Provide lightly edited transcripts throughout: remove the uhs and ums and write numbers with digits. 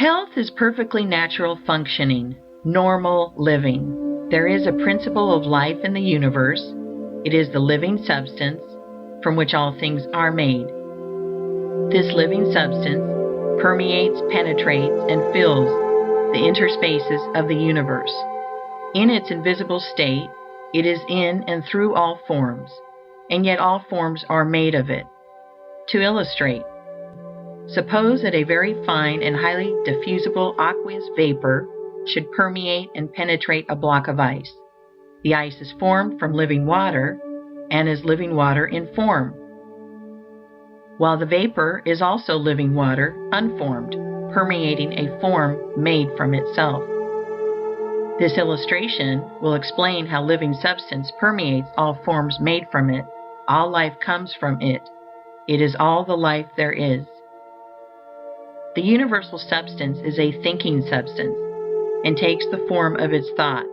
Health is perfectly natural functioning, normal living. There is a principle of life in the universe. It is the living substance from which all things are made. This living substance permeates, penetrates, and fills the interspaces of the universe. In its invisible state, it is in and through all forms, and yet all forms are made of it. To illustrate, suppose that a very fine and highly diffusible aqueous vapor should permeate and penetrate a block of ice. The ice is formed from living water and is living water in form, while the vapor is also living water unformed, permeating a form made from itself. This illustration will explain how living substance permeates all forms made from it. All life comes from it. It is all the life there is. The universal substance is a thinking substance and takes the form of its thought.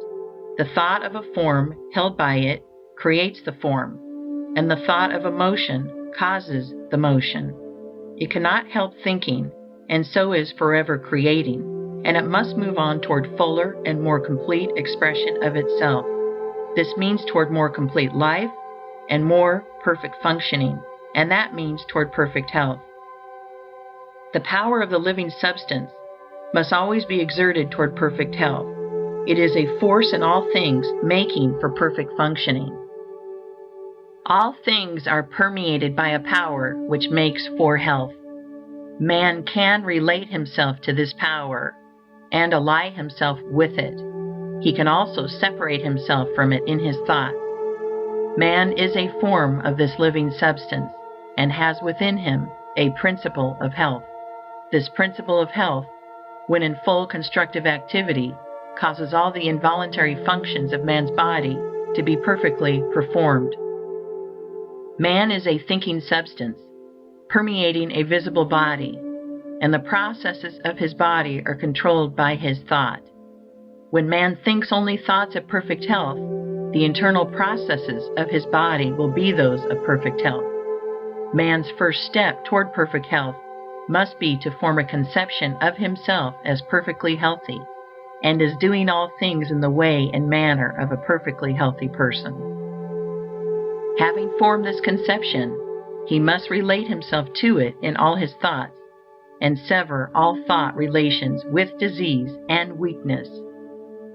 The thought of a form held by it creates the form, and the thought of a motion causes the motion. It cannot help thinking, and so is forever creating, and it must move on toward fuller and more complete expression of itself. This means toward more complete life and more perfect functioning, and that means toward perfect health. The power of the living substance must always be exerted toward perfect health. It is a force in all things, making for perfect functioning. All things are permeated by a power which makes for health. Man can relate himself to this power and ally himself with it. He can also separate himself from it in his thoughts. Man is a form of this living substance and has within him a principle of health. This principle of health, when in full constructive activity, causes all the involuntary functions of man's body to be perfectly performed. Man is a thinking substance, permeating a visible body, and the processes of his body are controlled by his thought. When man thinks only thoughts of perfect health, the internal processes of his body will be those of perfect health. Man's first step toward perfect health must be to form a conception of himself as perfectly healthy, and as doing all things in the way and manner of a perfectly healthy person. Having formed this conception, he must relate himself to it in all his thoughts, and sever all thought relations with disease and weakness.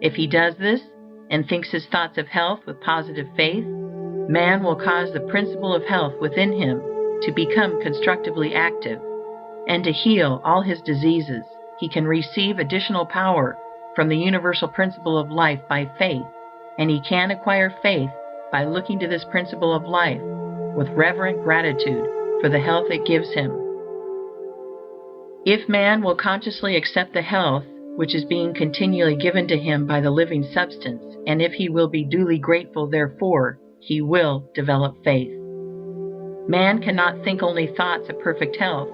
If he does this, and thinks his thoughts of health with positive faith, man will cause the principle of health within him to become constructively active, and to heal all his diseases. He can receive additional power from the universal principle of life by faith, and he can acquire faith by looking to this principle of life with reverent gratitude for the health it gives him. If man will consciously accept the health which is being continually given to him by the living substance, and if he will be duly grateful therefor, he will develop faith. Man cannot think only thoughts of perfect health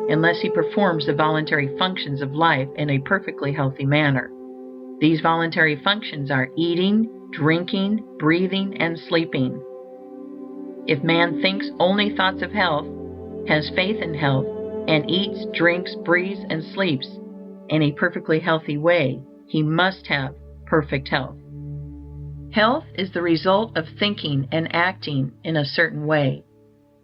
unless he performs the voluntary functions of life in a perfectly healthy manner. These voluntary functions are eating, drinking, breathing, and sleeping. If man thinks only thoughts of health, has faith in health, and eats, drinks, breathes, and sleeps in a perfectly healthy way, he must have perfect health. Health is the result of thinking and acting in a certain way,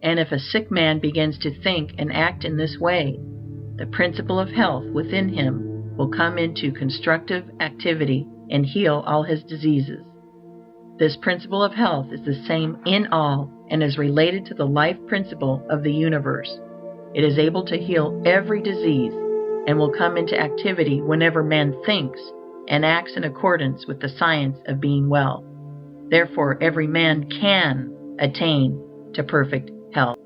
and if a sick man begins to think and act in this way, the principle of health within him will come into constructive activity and heal all his diseases. This principle of health is the same in all and is related to the life principle of the universe. It is able to heal every disease and will come into activity whenever man thinks and acts in accordance with the science of being well. Therefore, every man can attain to perfect health.